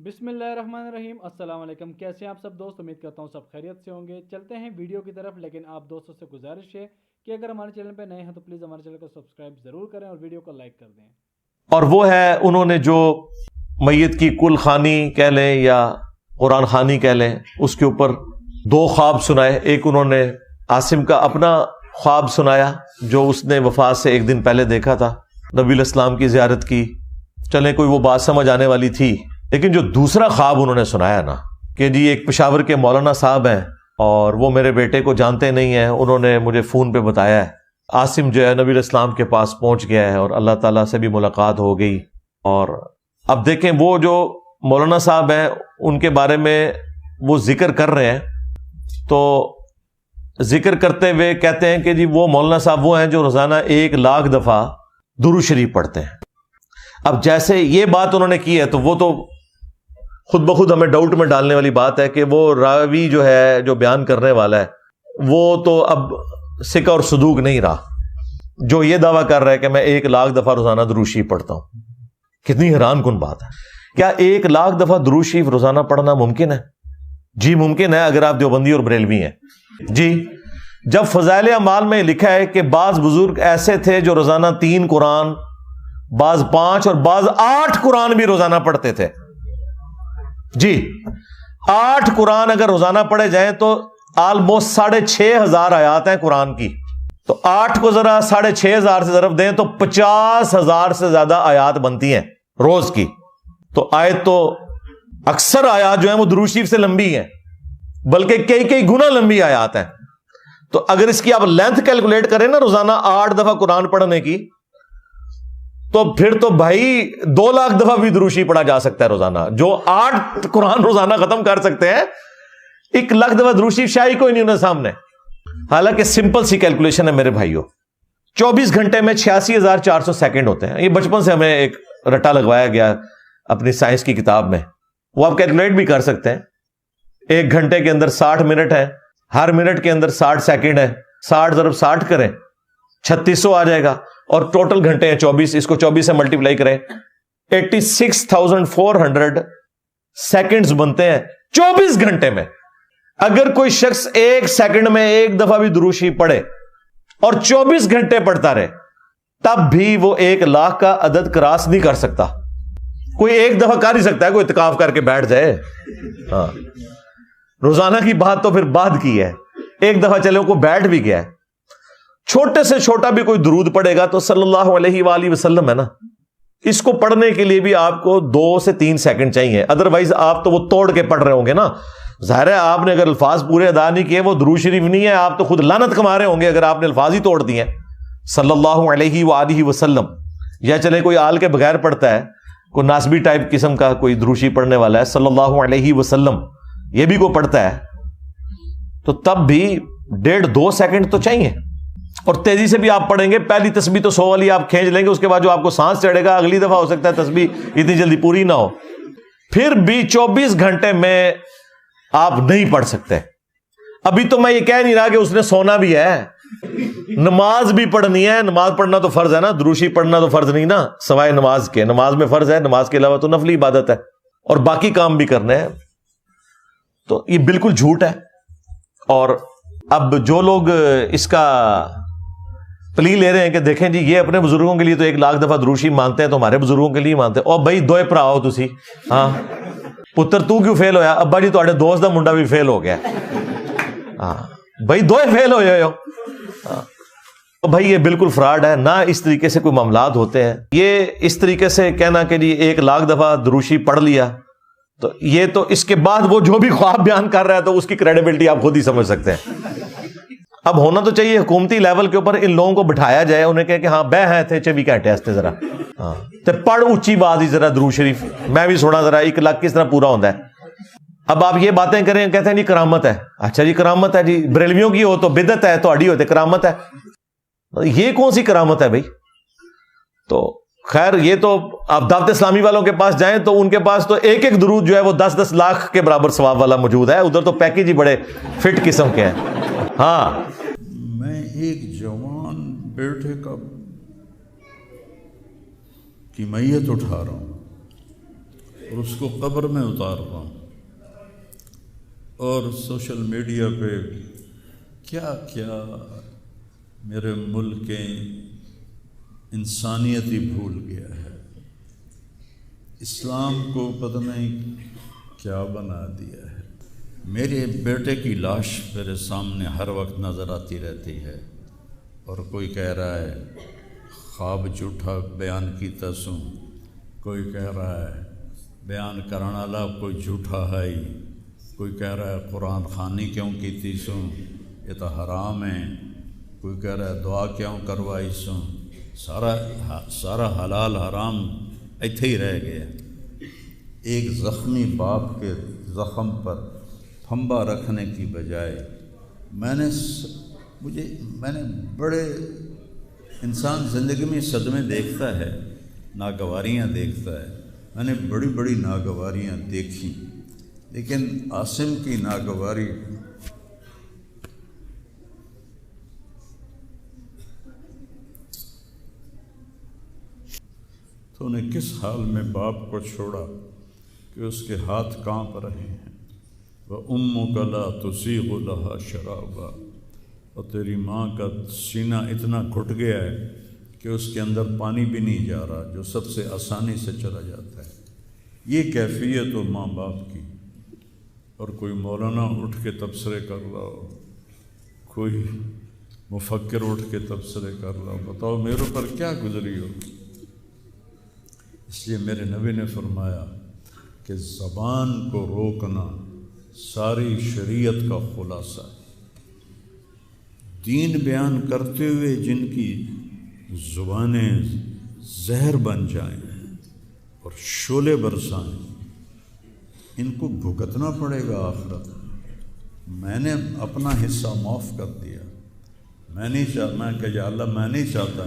بسم اللہ الرحمن الرحیم۔ السلام علیکم، کیسے ہیں آپ سب دوست؟ امید کرتا ہوں سب خیریت سے ہوں گے۔ چلتے ہیں ویڈیو کی طرف، لیکن آپ دوستوں سے گزارش ہے کہ اگر ہمارے چینل پہ نئے ہیں تو پلیز ہمارے چینل کو سبسکرائب ضرور کریں اور ویڈیو کو لائک کر دیں۔ اور وہ ہے انہوں نے جو میت کی کل خوانی کہہ لیں یا قرآن خوانی کہہ لیں، اس کے اوپر دو خواب سنائے۔ ایک انہوں نے عاصم کا اپنا خواب سنایا جو اس نے وفات سے ایک دن پہلے دیکھا تھا، نبی الاسلام کی زیارت کی۔ چلیں کوئی وہ بات سمجھ آنے والی تھی، لیکن جو دوسرا خواب انہوں نے سنایا نا کہ جی ایک پشاور کے مولانا صاحب ہیں اور وہ میرے بیٹے کو جانتے نہیں ہیں، انہوں نے مجھے فون پہ بتایا ہے عاصم جو ہے نبی الاسلام کے پاس پہنچ گیا ہے اور اللہ تعالیٰ سے بھی ملاقات ہو گئی۔ اور اب دیکھیں وہ جو مولانا صاحب ہیں ان کے بارے میں وہ ذکر کر رہے ہیں، تو ذکر کرتے ہوئے کہتے ہیں کہ جی وہ مولانا صاحب وہ ہیں جو روزانہ 1,00,000 دفعہ درود شریف پڑھتے ہیں۔ اب جیسے یہ بات انہوں نے کی ہے تو وہ تو خود بخود ہمیں ڈاؤٹ میں ڈالنے والی بات ہے کہ وہ راوی جو ہے جو بیان کرنے والا ہے وہ تو اب سکہ اور صدوق نہیں رہا، جو یہ دعویٰ کر رہا ہے کہ میں 1,00,000 دفعہ روزانہ درود شریف پڑھتا ہوں۔ کتنی حیران کن بات ہے، کیا 1,00,000 دفعہ درود شریف روزانہ پڑھنا ممکن ہے؟ جی ممکن ہے، اگر آپ دیوبندی اور بریلوی ہیں۔ جی جب فضائل اعمال میں لکھا ہے کہ بعض بزرگ ایسے تھے جو روزانہ 3 قرآن، بعض 5 اور بعض 8 قرآن بھی روزانہ پڑھتے تھے۔ جی 8 قرآن اگر روزانہ پڑھے جائیں تو آلموسٹ 6,500 آیات ہیں قرآن کی، تو 8 کو ذرا 6,500 سے ضرب دیں تو 50,000 سے زیادہ آیات بنتی ہیں روز کی۔ تو آیت تو اکثر آیات جو ہیں وہ درود شریف سے لمبی ہیں، بلکہ کئی گنا لمبی آیات ہیں۔ تو اگر اس کی آپ لینتھ کیلکولیٹ کریں نا روزانہ 8 دفعہ قرآن پڑھنے کی، تو پھر تو بھائی 2,00,000 دفعہ بھی درود شریف پڑھا جا سکتا ہے روزانہ۔ جو 8 قرآن روزانہ ختم کر سکتے ہیں، 1,00,000 دفعہ درود شریف شاہی کوئی نہیں انہیں سامنے۔ حالانکہ سمپل سی کیلکولیشن ہے میرے بھائیوں، 24 گھنٹے میں 86,400 سیکنڈ ہوتے ہیں۔ یہ بچپن سے ہمیں ایک رٹا لگوایا گیا اپنی سائنس کی کتاب میں، وہ آپ کیلکولیٹ بھی کر سکتے ہیں۔ 1 گھنٹے کے اندر 60 منٹ ہے، ہر منٹ کے اندر 60 سیکنڈ ہے، 60 ضرب 60 کریں 3600 آ جائے گا، اور ٹوٹل گھنٹے ہیں 24، اس کو 24 سے ملٹیپلائی کریں 86,400 سیکنڈز بنتے ہیں 24 گھنٹے میں۔ اگر کوئی شخص 1 سیکنڈ میں 1 دفعہ بھی درود شریف پڑھے اور 24 گھنٹے پڑھتا رہے، تب بھی وہ 1,00,000 کا عدد کراس نہیں کر سکتا۔ کوئی 1 دفعہ کر ہی سکتا ہے، کوئی اعتکاف کر کے بیٹھ جائے، ہاں روزانہ کی بات تو پھر بعد کی ہے، 1 دفعہ چلے وہ بیٹھ بھی گیا ہے۔ چھوٹے سے چھوٹا بھی کوئی درود پڑھے گا تو صلی اللہ علیہ وآلہ وسلم ہے نا، اس کو پڑھنے کے لیے بھی آپ کو 2 سے 3 سیکنڈ چاہیے، ادروائز آپ تو وہ توڑ کے پڑھ رہے ہوں گے نا۔ ظاہر ہے آپ نے اگر الفاظ پورے ادا نہیں کیے، وہ درود شریف نہیں ہے، آپ تو خود لعنت کما رہے ہوں گے اگر آپ نے الفاظ ہی توڑ دیے صلی اللہ علیہ وآلہ وسلم۔ یا چلے کوئی آل کے بغیر پڑھتا ہے، کوئی ناسبی ٹائپ قسم کا کوئی درود شریف پڑھنے والا ہے صلی اللہ علیہ وسلم، یہ بھی کوئی پڑھتا ہے، تو تب بھی 1.5-2 سیکنڈ تو چاہیے۔ اور تیزی سے بھی آپ پڑھیں گے، پہلی تسبیح تو 100 والی آپ کھینچ لیں گے، اس کے بعد جو آپ کو سانس چڑھے گا اگلی دفعہ ہو سکتا ہے تسبیح اتنی جلدی پوری نہ ہو۔ پھر بھی 24 گھنٹے میں آپ نہیں پڑھ سکتے۔ ابھی تو میں یہ کہہ نہیں رہا کہ اس نے سونا بھی ہے، نماز بھی پڑھنی ہے، نماز پڑھنا تو فرض ہے نا، درود شریف پڑھنا تو فرض نہیں نا، سوائے نماز کے، نماز میں فرض ہے، نماز کے علاوہ تو نفلی عبادت ہے، اور باقی کام بھی کرنے ہیں۔ تو یہ بالکل جھوٹ ہے۔ اور اب جو لوگ اس کا پلی لے رہے ہیں کہ دیکھیں جی یہ اپنے بزرگوں کے لیے تو 1,00,000 دفعہ درود شریف مانتے ہیں تو ہمارے بزرگوں کے لیے مانتے ہیں، اور بھائی دوئے بھرا ہو تسی، ہاں پتر تو کیوں فیل ہویا؟ ابا جی تہاڈے دوست دا منڈا بھی فیل ہو گیا، ہاں بھائی دوئے فیل ہوئے ہو، بھائی یہ بالکل فراڈ ہے، نہ اس طریقے سے کوئی معاملات ہوتے ہیں۔ یہ اس طریقے سے کہنا کہ جی 1,00,000 دفعہ درود شریف پڑھ لیا، تو یہ تو اس کے بعد وہ جو بھی خواب بیان کر رہا ہے تو اس کی کریڈیبلٹی آپ خود ہی سمجھ سکتے ہیں۔ اب ہونا تو چاہیے حکومتی لیول کے اوپر ان لوگوں کو بٹھایا جائے، انہیں کہے کہ ہاں بہ ہیں تھے 24 گھنٹے ہستے ذرا، ہاں تے پڑھ اونچی بات ہی ذرا درود شریف، میں بھی سنا ذرا 1,00,000 کس طرح پورا ہوتا ہے۔ اب آپ یہ باتیں کریں، کہتے ہیں جی کرامت ہے، اچھا جی کرامت ہے، جی بریلویوں کی ہو تو بدعت ہے، تہاڈی ہوتے کرامت ہے، یہ کون سی کرامت ہے بھائی؟ تو خیر یہ تو آپ دعوت اسلامی والوں کے پاس جائیں تو ان کے پاس تو ایک درود جو ہے وہ 10-10 لاکھ کے برابر ثواب والا موجود ہے، ادھر تو پیکیج ہی بڑے فٹ قسم کے ہیں۔ ہاں میں ایک جوان بیٹے کی میت اٹھا رہا ہوں، اور اس کو قبر میں اتار رہا ہوں، اور سوشل میڈیا پہ کیا کیا میرے ملک کے انسانیت ہی بھول گیا ہے، اسلام کو پتہ نہیں کیا بنا دیا ہے۔ میرے بیٹے کی لاش میرے سامنے ہر وقت نظر آتی رہتی ہے، اور کوئی کہہ رہا ہے خواب جھوٹا بیان کیتا سوں، کوئی کہہ رہا ہے بیان کرنے والا کوئی جھوٹا ہے ہی، کوئی کہہ رہا ہے قرآن خوانی کیوں کیتی سوں، یہ تو حرام ہے، کوئی کہہ رہا ہے دعا کیوں کروائی سوں، سارا حلال حرام ایتھے ہی رہ گیا۔ ایک زخمی باپ کے زخم پر پھنبا رکھنے کی بجائے میں نے بڑے انسان زندگی میں صدمے دیکھتا ہے، ناگواریاں دیکھتا ہے، میں نے بڑی بڑی ناگواریاں دیکھی، لیکن عاصم کی ناگواری تو نے کس حال میں باپ کو چھوڑا کہ اس کے ہاتھ کانپ رہے ہیں، وَأُمُّكَ لَا تُسِيغُ لَهَا شَرَابًا، اور تیری ماں کا سینہ اتنا گھٹ گیا ہے کہ اس کے اندر پانی بھی نہیں جا رہا، جو سب سے آسانی سے چلا جاتا ہے۔ یہ کیفیت ہو ماں باپ کی، اور کوئی مولانا اٹھ کے تبصرے کر رہا ہو، کوئی مفکر اٹھ کے تبصرے کر رہا ہو، بتاؤ میرے پر کیا گزری ہو۔ اس لیے میرے نبی نے فرمایا کہ زبان کو روکنا ساری شریعت کا خلاصہ ہے۔ دین بیان کرتے ہوئے جن کی زبانیں زہر بن جائیں اور شعلے برسائیں، ان کو بھگتنا پڑے گا آخرت۔ میں نے اپنا حصہ معاف کر دیا، میں کہ یا اللہ میں نہیں چاہتا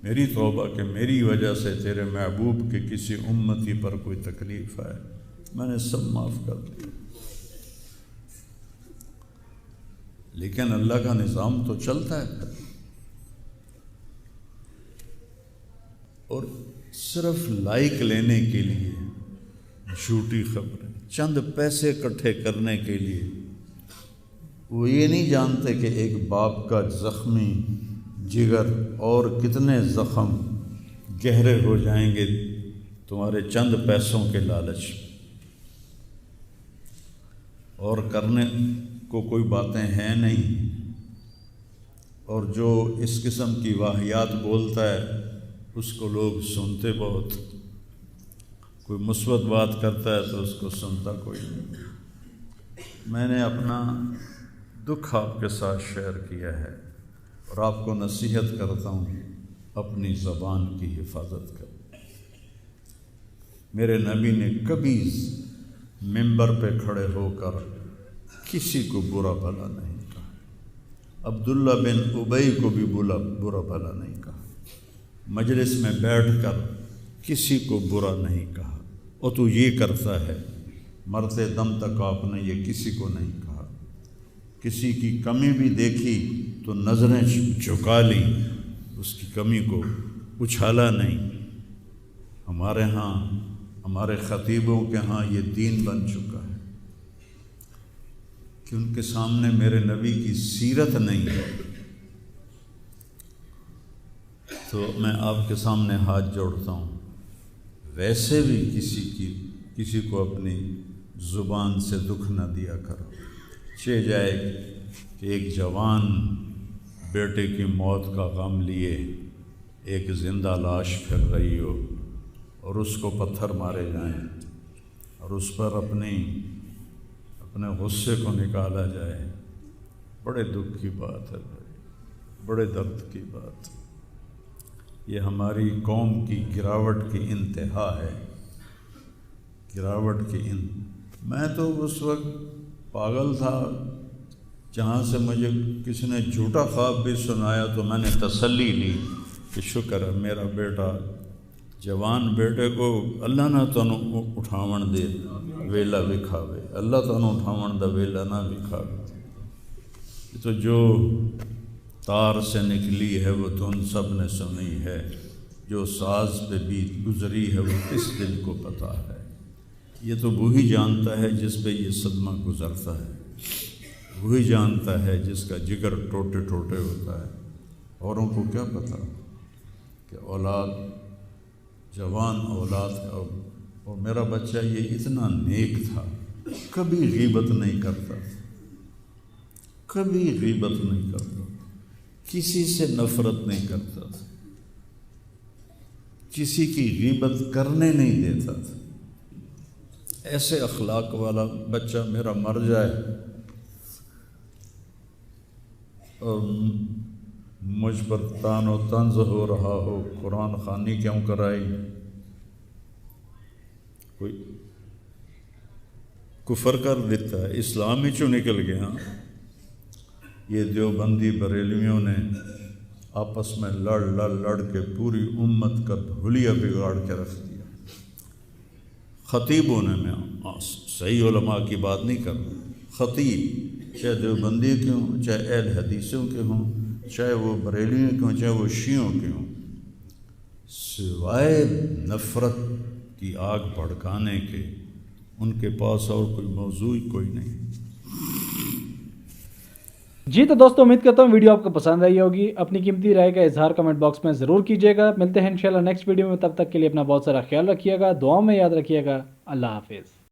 میری توبہ کہ میری وجہ سے تیرے محبوب کے کسی امتی پر کوئی تکلیف آئے، میں نے سب معاف کر دیا۔ لیکن اللہ کا نظام تو چلتا ہے، اور صرف لائک لینے کے لیے جھوٹی خبریں، چند پیسے اکٹھے کرنے کے لیے، وہ یہ نہیں جانتے کہ ایک باپ کا زخمی جگر اور کتنے زخم گہرے ہو جائیں گے تمہارے چند پیسوں کے لالچ، اور کرنے کو کوئی باتیں ہیں نہیں، اور جو اس قسم کی واہیات بولتا ہے اس کو لوگ سنتے بہت، کوئی مثبت بات کرتا ہے تو اس کو سنتا کوئی نہیں۔ میں نے اپنا دکھ آپ کے ساتھ شیئر کیا ہے، اور آپ کو نصیحت کرتا ہوں اپنی زبان کی حفاظت کریں۔ میرے نبی نے کبھی منبر پہ کھڑے ہو کر کسی کو برا بھلا نہیں کہا، عبداللہ بن ابی کو بھی برا بھلا نہیں کہا، مجلس میں بیٹھ کر کسی کو برا نہیں کہا، اور تو یہ کرتا ہے، مرتے دم تک آپ نے یہ کسی کو نہیں کہا۔ کسی کی کمی بھی دیکھی تو نظریں جھکا لی، اس کی کمی کو اچھالا نہیں۔ ہمارے ہاں، ہمارے خطیبوں کے ہاں یہ دین بن چکا ہے کہ ان کے سامنے میرے نبی کی سیرت نہیں ہے، تو میں آپ کے سامنے ہاتھ جوڑتا ہوں، ویسے بھی کسی کو اپنی زبان سے دکھ نہ دیا کرو۔ چہ جائے کہ ایک جوان بیٹے کی موت کا غم لیے ایک زندہ لاش پھر رہی ہو، اور اس کو پتھر مارے جائیں، اور اس پر اپنے غصے کو نکالا جائے، بڑے دکھ کی بات ہے بھائی، بڑے درد کی بات۔ یہ ہماری قوم کی گراوٹ کی انتہا ہے، گراوٹ کی میں تو اس وقت پاگل تھا جہاں سے مجھے کسی نے جھوٹا خواب بھی سنایا تو میں نے تسلی لی کہ شکر ہے میرا بیٹا، جوان بیٹے کو اللہ نہ تنوں اٹھاون دے ویلا وکھاوے، اللہ تنوں اٹھاون دا ویلا نہ وکھاوے۔ تو جو تار سے نکلی ہے وہ دھن سب نے سنی ہے، جو ساز پہ بیت گزری ہے وہ کس دل کو پتہ ہے۔ یہ تو وہی جانتا ہے جس پہ یہ صدمہ گزرتا ہے، وہی جانتا ہے جس کا جگر ٹوٹے ٹوٹے ہوتا ہے۔ اوروں کو کیا پتہ کہ اولاد جوان اولاد کا، اور میرا بچہ یہ اتنا نیک تھا، کبھی غیبت نہیں کرتا، کبھی غیبت نہیں کرتا، کسی سے نفرت نہیں کرتا تھا، کسی کی غیبت کرنے نہیں دیتا تھا۔ ایسے اخلاق والا بچہ میرا مر جائے اور مجھ پر تان و طنز ہو رہا ہو، قرآن خوانی کیوں کرائی، کوئی کفر کر دیتا ہے، اسلام ہی چوں نکل گیا۔ یہ دیوبندی بریلویوں نے آپس میں لڑ کے پوری امت کا دھولیا بگاڑ کے رکھ دیا۔ خطیبوں نے، میں صحیح علماء کی بات نہیں کر رہا، خطیب چاہے دیوبندی کے ہوں، چاہے اہل حدیثوں کے ہوں، چاہے وہ بریلیوں کے ہوں، چاہے وہ شیعوں کے ہوں، سوائے نفرت کی آگ بھڑکانے کے ان کے پاس اور کوئی موضوع کوئی نہیں۔ جی تو دوستو، امید کرتا ہوں ویڈیو آپ کو پسند آئی ہوگی۔ اپنی قیمتی رائے کا اظہار کمنٹ باکس میں ضرور کیجیے گا۔ ملتے ہیں انشاءاللہ نیکسٹ ویڈیو میں، تب تک کے لیے اپنا بہت سارا خیال رکھیے گا، دعاؤں میں یاد رکھیے گا۔ اللہ حافظ۔